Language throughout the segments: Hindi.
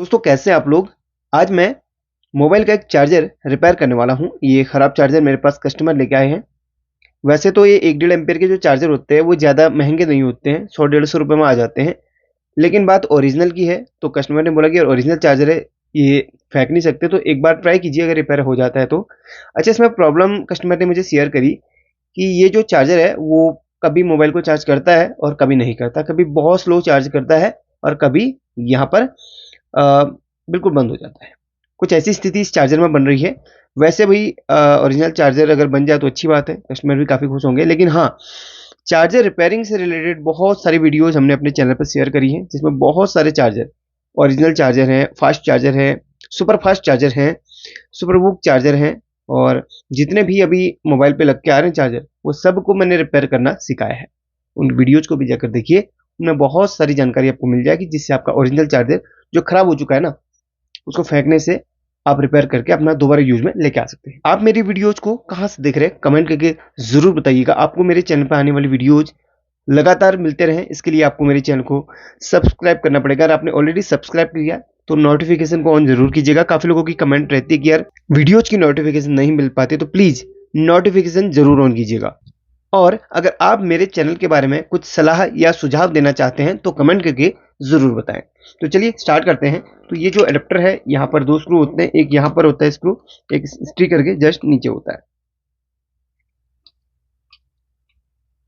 दोस्तों कैसे हैं आप लोग। आज मैं मोबाइल का एक चार्जर रिपेयर करने वाला हूं। ये ख़राब चार्जर मेरे पास कस्टमर लेके आए हैं। वैसे तो ये 1 डेढ़ एम्पेयर के जो चार्जर होते हैं वो ज़्यादा महंगे नहीं होते हैं, 100-150 रुपए में आ जाते हैं। लेकिन बात ओरिजिनल की है तो कस्टमर ने बोला कि ओरिजिनल चार्जर है, ये फेंक नहीं सकते, तो एक बार ट्राई कीजिए अगर रिपेयर हो जाता है तो। अच्छा, इसमें प्रॉब्लम कस्टमर ने मुझे शेयर करी कि ये जो चार्जर है वो कभी मोबाइल को चार्ज करता है और कभी नहीं करता, कभी बहुत स्लो चार्ज करता है और कभी यहाँ पर बिल्कुल बंद हो जाता है। कुछ ऐसी स्थिति इस चार्जर में बन रही है। वैसे भी ओरिजिनल चार्जर अगर बन जाए तो अच्छी बात है, कस्टमर भी काफ़ी खुश होंगे। लेकिन हाँ, चार्जर रिपेयरिंग से रिलेटेड बहुत सारी वीडियोज़ हमने अपने चैनल पर शेयर करी हैं, जिसमें बहुत सारे चार्जर, ओरिजिनल चार्जर हैं, फास्ट चार्जर हैं, सुपर फास्ट चार्जर हैं, सुपर वूक चार्जर हैं, और जितने भी अभी मोबाइल पे लग के आ रहे हैं चार्जर, वो सबको मैंने रिपेयर करना सिखाया है। उन वीडियोज़ को भी जाकर देखिए, उनमें बहुत सारी जानकारी आपको मिल जाएगी, जिससे आपका ओरिजिनल चार्जर जो खराब हो चुका है ना, उसको फेंकने से आप रिपेयर करके अपना दोबारा यूज में लेके आ सकते हैं। आप मेरी वीडियोज को कहाँ से देख रहे हैं कमेंट करके जरूर बताइएगा। आपको मेरे चैनल पर आने वाली वीडियोज लगातार मिलते रहें, इसके लिए आपको मेरे चैनल को सब्सक्राइब करना पड़ेगा। अगर आपने ऑलरेडी सब्सक्राइब किया तो नोटिफिकेशन को ऑन जरूर कीजिएगा। काफी लोगों की कमेंट रहती है कि यार वीडियोज की नोटिफिकेशन नहीं मिल पाती, तो प्लीज नोटिफिकेशन जरूर ऑन कीजिएगा। और अगर आप मेरे चैनल के बारे में कुछ सलाह या सुझाव देना चाहते हैं तो कमेंट करके ज़रूर बताएं। तो चलिए स्टार्ट करते हैं। तो ये जो एडेप्टर है, यहाँ पर 2 स्क्रू होते हैं, एक यहाँ पर होता है स्क्रू, एक स्टिकर के जस्ट नीचे होता है।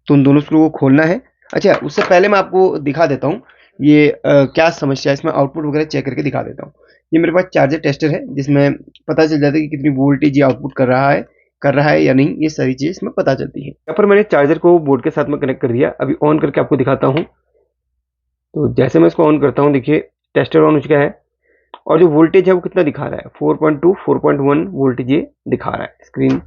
तो उन दोनों स्क्रू को खोलना है। अच्छा, उससे पहले मैं आपको दिखा देता हूँ ये क्या समस्या है, इसमें आउटपुट वगैरह चेक करके दिखा देता हूँ। ये मेरे पास चार्जर टेस्टर है, जिसमें पता चल जाता है कि कितनी वोल्टेज ये आउटपुट कर रहा है या नहीं, ये सारी चीज़ इसमें पता चलती है। यहाँ पर मैंने चार्जर को बोर्ड के साथ में कनेक्ट कर दिया। अभी ऑन करके आपको दिखाता हूँ। तो जैसे मैं इसको ऑन करता हूँ, देखिए टेस्टर ऑन हो चुका है, और जो वोल्टेज है वो कितना दिखा रहा है, 4.2 4.1 वोल्टेज ये दिखा रहा है। स्क्रीन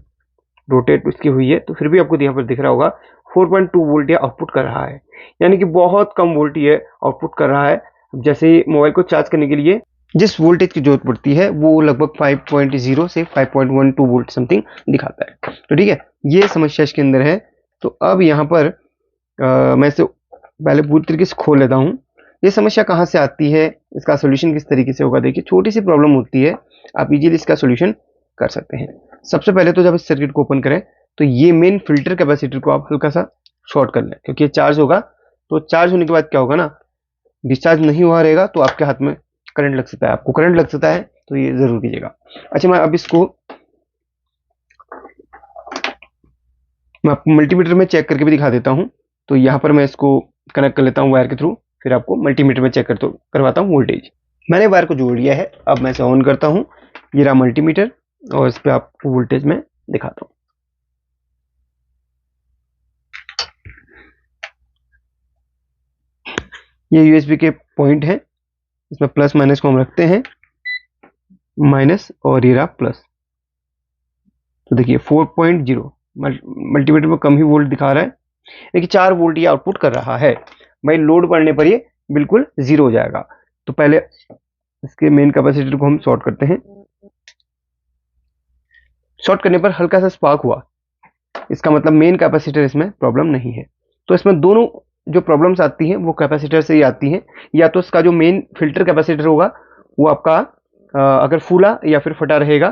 रोटेट उसकी हुई है तो फिर भी आपको यहाँ पर दिख रहा होगा 4.2 वोल्ट ये आउटपुट कर रहा है, यानी कि बहुत कम वोल्ट ये आउटपुट कर रहा है। जैसे मोबाइल को चार्ज करने के लिए जिस वोल्टेज की जरूरत पड़ती है वो लगभग 5.0 से 5.12 वोल्ट समथिंग दिखाता है। तो ठीक है, ये समस्या इसके अंदर है। तो अब यहाँ पर मैं इसे पहले पूरी तरीके से खोल लेता हूँ। ये समस्या कहाँ से आती है, इसका सोल्यूशन किस तरीके से होगा, देखिए छोटी सी प्रॉब्लम होती है, आप इजीली इसका सोल्यूशन कर सकते हैं। सबसे पहले तो जब इस सर्किट को ओपन करें तो ये मेन फिल्टर कैपेसिटर को आप हल्का सा शॉर्ट कर लें, क्योंकि ये चार्ज होगा। तो चार्ज होने के बाद क्या होगा ना, डिस्चार्ज नहीं हुआ रहेगा तो आपके हाथ में करंट लग सकता है, आपको करंट लग सकता है, तो ये जरूर कीजिएगा। अच्छा, मैं अब इसको आपको मल्टीमीटर में चेक करके भी दिखा देता हूँ। तो यहाँ पर मैं इसको कनेक्ट कर लेता हूँ वायर के थ्रू, फिर आपको मल्टीमीटर में चेक करवाता हूँ वोल्टेज। मैंने वायर को जोड़ लिया है, अब मैं इसे ऑन करता हूँ। ये रहा मल्टीमीटर, और इस पर आपको वोल्टेज में दिखाता हूँ। ये यूएसबी के पॉइंट है, इसमें प्लस माइनस को हम रखते हैं, माइनस और ये रहा प्लस। तो देखिए 4.0 मल्टीमीटर में कम ही वोल्ट दिखा रहा है, देखिए 4 वोल्ट ये आउटपुट कर रहा है। भाई लोड पड़ने पर ये बिल्कुल जीरो हो जाएगा। तो पहले इसके मेन कैपेसिटर को हम शॉर्ट करते हैं। शॉर्ट करने पर हल्का सा स्पार्क हुआ, इसका मतलब मेन कैपेसिटर इसमें प्रॉब्लम नहीं है। तो इसमें दोनों जो प्रॉब्लम्स आती हैं वो कैपेसिटर से ही आती हैं, या तो इसका जो मेन फिल्टर कैपेसिटर होगा वो आपका अगर फूला या फिर फटा रहेगा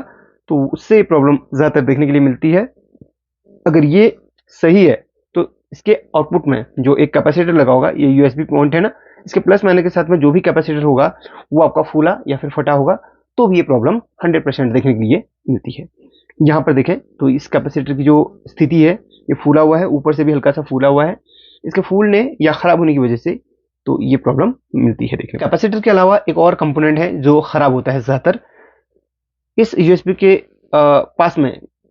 तो उससे प्रॉब्लम ज़्यादातर देखने के लिए मिलती है। अगर ये सही है तो इसके आउटपुट में जो एक कैपेसिटर लगा होगा, ये यूएसबी पॉइंट है ना, इसके प्लस माइनस के साथ में जो भी कैपेसिटर होगा वो आपका फूला या फिर फटा होगा, तो भी ये प्रॉब्लम 100% देखने के लिए मिलती है। यहाँ पर देखें तो इस कैपेसिटर की जो स्थिति है, ये फूला हुआ है, ऊपर से भी हल्का सा फूला हुआ है। इसके फूलने या खराब होने की वजह से तो ये प्रॉब्लम मिलती है। देखिए कैपेसिटर के अलावा एक और कंपोनेंट है जो खराब होता है ज़्यादातर। इस यूएसबी के पास में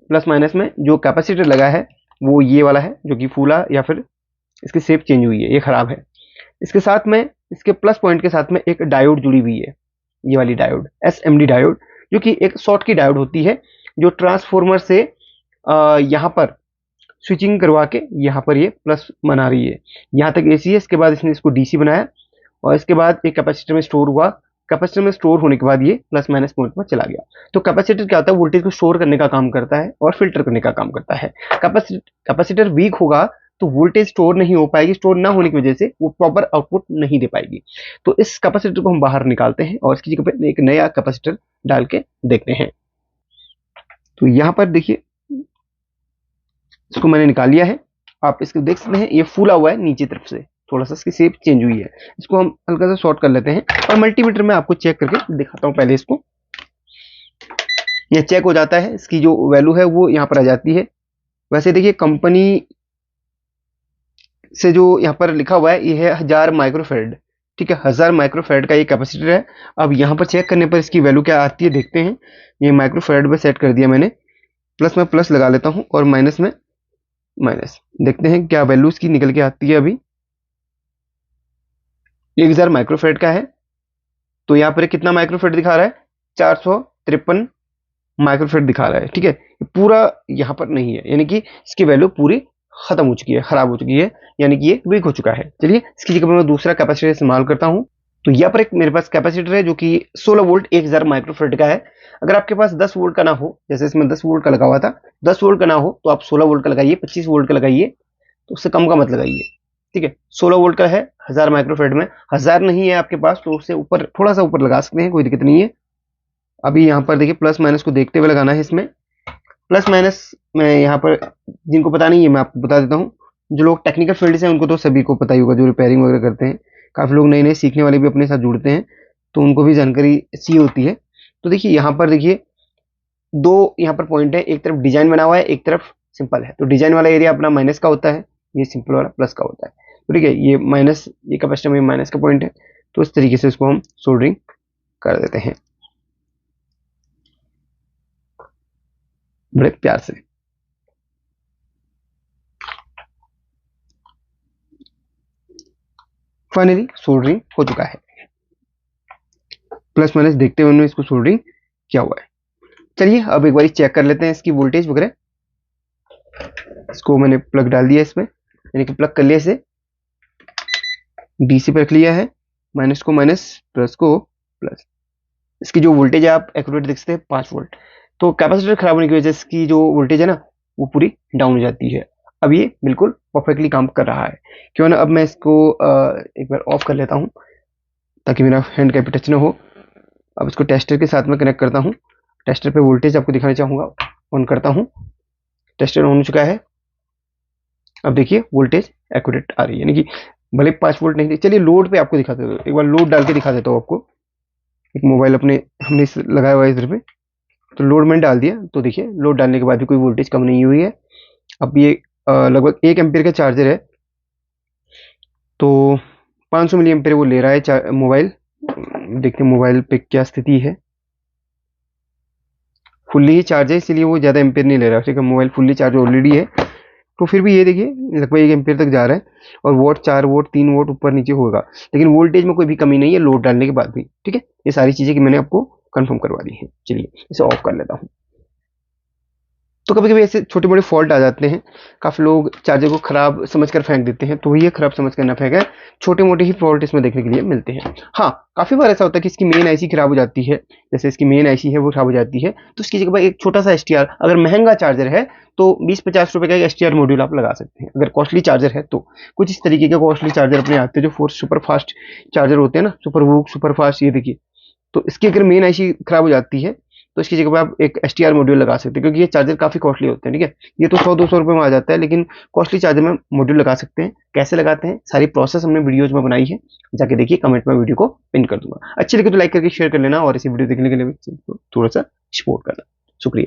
प्लस माइनस में जो कैपेसिटर लगा है वो ये वाला है, जो कि फूला या फिर इसकी शेप चेंज हुई है, ये खराब है। इसके साथ में इसके प्लस पॉइंट के साथ में एक डायोड जुड़ी हुई है, ये वाली डायोड एसएमडी डायोड, जो कि एक शॉर्ट की डायोड होती है, जो ट्रांसफॉर्मर से यहाँ पर स्विचिंग करवा के यहाँ पर ये प्लस बना रही है। यहाँ तक एसी है, इसके बाद इसने इसको डीसी बनाया और इसके बाद एक कैपेसिटर में स्टोर हुआ। कैपेसिटर में स्टोर होने के बाद ये प्लस माइनस पॉइंट में चला गया। तो कैपेसिटर क्या होता है, वोल्टेज को स्टोर करने का काम करता है और फिल्टर करने का काम करता है। कैपेसिटर वीक होगा तो वोल्टेज स्टोर नहीं हो पाएगी, स्टोर ना होने की वजह से वो प्रॉपर आउटपुट नहीं दे पाएगी। तो इस कैपेसिटर को हम बाहर निकालते हैं और इसकी जगह पे एक नया कैपेसिटर डाल के देखते हैं। तो यहाँ पर देखिए इसको मैंने निकाल लिया है। आप इसको देख सकते हैं ये फूला हुआ है नीचे तरफ से, थोड़ा सा इसकी शेप चेंज हुई है। इसको हम हल्का सा शॉर्ट कर लेते हैं और मल्टीमीटर में आपको चेक करके दिखाता हूँ। पहले इसको ये चेक हो जाता है, इसकी जो वैल्यू है वो यहाँ पर आ जाती है। वैसे देखिए कंपनी से जो यहाँ पर लिखा हुआ है ये है 1000 माइक्रोफेरेड, ठीक है, 1000 माइक्रोफेरेड का ये कैपेसिटर है। अब यहाँ पर चेक करने पर इसकी वैल्यू क्या आती है देखते हैं। ये माइक्रोफेरेड में सेट कर दिया मैंने, प्लस में प्लस लगा लेता हूँ और माइनस में माइनस, देखते हैं क्या वैल्यू इसकी निकल के आती है। अभी 1000 माइक्रोफेरेड का है, तो यहाँ पर कितना माइक्रोफेरेड दिखा रहा है, 453 माइक्रोफेरेड दिखा रहा है, ठीक है। पूरा यहाँ पर नहीं है, यानी कि इसकी वैल्यू पूरी खत्म हो चुकी है, खराब हो चुकी है, यानी कि ये वीक हो चुका है। चलिए इसकी जगह मैं दूसरा कैपेसिटर इस्तेमाल करता हूँ। तो यहाँ पर एक मेरे पास कैपेसिटर है जो कि 16 वोल्ट 1000 माइक्रोफेरेड का है। अगर आपके पास 10 वोल्ट का ना हो, जैसे इसमें 10 वोल्ट का लगा हुआ था, 10 वोल्ट का ना हो तो आप 16 वोल्ट का लगाइए, 25 वोल्ट का लगाइए, तो उससे कम का मत लगाइए, ठीक है। 16 वोल्ट का है 1000 माइक्रोफेरेड में, 1000 नहीं है आपके पास तो उससे ऊपर थोड़ा सा ऊपर लगा सकते हैं, कोई दिक्कत नहीं है। अभी यहाँ पर देखिए प्लस माइनस को देखते हुए लगाना है। इसमें प्लस माइनस में यहाँ पर जिनको पता नहीं है मैं आपको बता देता हूँ। जो लोग टेक्निकल फील्ड से हैं उनको तो सभी को पता ही होगा, जो रिपेयरिंग वगैरह करते हैं। काफ़ी लोग नए नए सीखने वाले भी अपने साथ जुड़ते हैं, तो उनको भी जानकारी सी होती है। तो देखिए यहाँ पर देखिए दो यहाँ पर पॉइंट है, एक तरफ डिजाइन बना हुआ है, एक तरफ सिंपल है। तो डिजाइन वाला एरिया अपना माइनस का होता है, ये सिंपल वाला प्लस का होता है। तो ठीक है, ये माइनस, ये कैपेसिटर में माइनस का पॉइंट है, तो इस तरीके से इसको हम सोल्डरिंग कर देते हैं बड़े प्यार से। फाइनली सोल्डरिंग हो चुका है, प्लस माइनस देखते हुए इसको सोल्डरिंग किया हुआ है। चलिए अब एक बार चेक कर लेते हैं इसकी वोल्टेज वगैरह। इसको मैंने प्लग डाल दिया इसमें, यानी कि प्लग कर लिया, इसे डीसी पर रख लिया है, माइनस को माइनस, प्लस को प्लस। इसकी जो वोल्टेज है आप एक्यूरेट देख सकते हैं 5 वोल्ट। तो कैपेसिटर खराब होने की वजह से इसकी जो वोल्टेज है ना वो पूरी डाउन हो जाती है। अब ये बिल्कुल परफेक्टली काम कर रहा है। क्यों ना अब मैं इसको एक बार ऑफ कर लेता हूँ ताकि मेरा हैंड कैप टच ना हो। अब इसको टेस्टर के साथ में कनेक्ट करता हूँ। टेस्टर पे वोल्टेज आपको दिखाना चाहूँगा, ऑन करता हूँ, टेस्टर ऑन हो चुका है। अब देखिए वोल्टेज एक्यूरेट आ रही है, यानी कि भले 5 वोल्ट नहीं थी। चलिए लोड पे आपको दिखा देता हूँ, एक बार लोड डाल के दिखा देता हूँ आपको। एक मोबाइल अपने हमने लगाया हुआ है इधर पे, तो लोड मैंने डाल दिया, तो देखिए लोड डालने के बाद भी कोई वोल्टेज कम नहीं हुई है। अब ये लगभग 1 एम्पीयर का चार्जर है, तो 500 मिली एम्पीयर वो ले रहा है मोबाइल। देखते हैं मोबाइल पे क्या स्थिति है। फुल्ली ही चार्ज है इसलिए वो ज़्यादा एम्पीयर नहीं ले रहा, ठीक है। मोबाइल फुल्ली चार्ज ऑलरेडी है, तो फिर भी ये देखिए लगभग 1 एम्पीयर तक जा रहा है। और वोट 4 वोट 3 वोट ऊपर नीचे होगा, लेकिन वोल्टेज में कोई भी कमी नहीं है लोड डालने के बाद भी, ठीक है। ये सारी चीज़ें कि मैंने आपको कंफर्म करवा दी है। चलिए इसे ऑफ कर लेता हूँ। तो कभी कभी ऐसे छोटे मोटे फॉल्ट आ जाते हैं, काफ़ी लोग चार्जर को खराब समझकर फेंक देते हैं, तो ये खराब समझ कर ना फेंका, छोटे मोटे ही फॉल्ट इसमें देखने के लिए मिलते हैं। हाँ, काफ़ी बार ऐसा होता है कि इसकी मेन आईसी खराब हो जाती है, जैसे इसकी मेन आईसी है वो खराब हो जाती है, तो इसकी जगह पर एक छोटा सा एसटीआर, अगर महंगा चार्जर है तो 20-50 रुपए का एक एसटीआर मॉड्यूल आप लगा सकते हैं। अगर कॉस्टली चार्जर है तो कुछ इस तरीके के कॉस्टली चार्जर अपने आते हैं, जो फोर्स सुपर फास्ट चार्जर होते हैं ना, सुपर वूक सुपर फास्ट, ये देखिए। तो इसकी अगर मेन आईसी खराब हो जाती है तो इसकी जगह पे आप एक एसटीआर मॉड्यूल लगा सकते हैं, क्योंकि ये चार्जर काफ़ी कॉस्टली होते हैं, ठीक है। ये तो 100-200 रुपये में आ जाता है, लेकिन कॉस्टली चार्जर में मॉड्यूल लगा सकते हैं। कैसे लगाते हैं सारी प्रोसेस हमने वीडियोज में बनाई है, जाके देखिए, कमेंट में वीडियो को पिन कर दूंगा। अच्छी लगे तो लाइक करके शेयर कर लेना, और इसी वीडियो देखने के लिए थोड़ा सा सपोर्ट करना। शुक्रिया।